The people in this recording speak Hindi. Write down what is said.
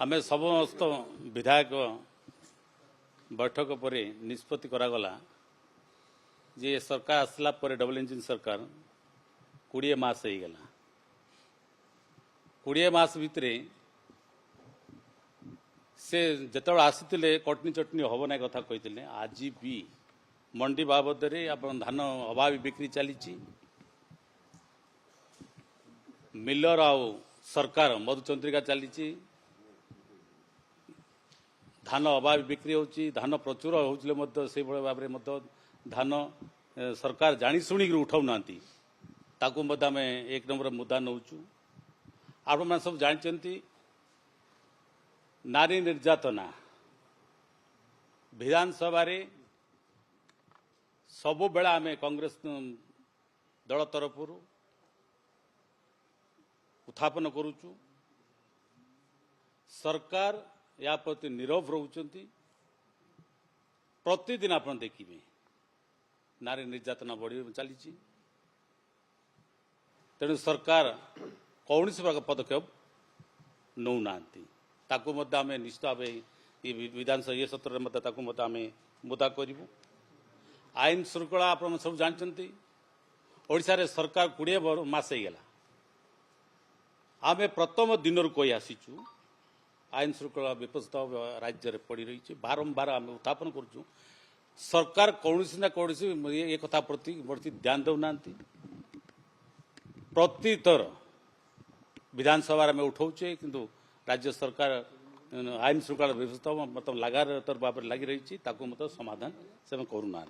आमे समस्त विधायक बैठक पर निष्पत्ति करागला जे सरकार आसला पर डबल इंजिन सरकार 20 मास हो गला 20 मास भितर से जिते आसी कटनी चटनी हम ना कथा कही आज भी मंडी बाबद धान अभावी बिक्री चली मिलर आउ सरकार मधुचंद्रिका चली धान अभावी बिक्री होची धान प्रचुर होउछले से भाव में धान सरकार जानी शुणी उठाऊ ना ताकू आम एक नंबर मुद्दा नौचु आप सब जानते नारी निर्यातना विधानसभा सबु बेला आम कांग्रेस दल तरफ उत्थापन करुचु सरकार या प्रति नीरव रोचंती प्रतिदिन आप देखिए नारी निर्यातना बढ़ी चली तेणु सरकार कौन प्रकार पदक्षेप नौना आम निश्चित भाव विधानसभा ये सत्र में आम मुदा करूँ आईन श्रृंखला आप सब जानते ओडिशा रे सरकार 20 मास होगा आम प्रथम दिन कही आसीचु आईन श्रृंखला विपस्त राज्य में पड़ रही बारंबार आम उत्थापन करुँ सरकार कौन ना कौन ये कथा प्रति बढ़ती ध्यान देना प्रतिथर विधानसभा में उठाऊे किंतु राज्य सरकार आईन श्रृंखला व्यवस्था मतलब लगातार भाव में लगी रही समाधान से करूना।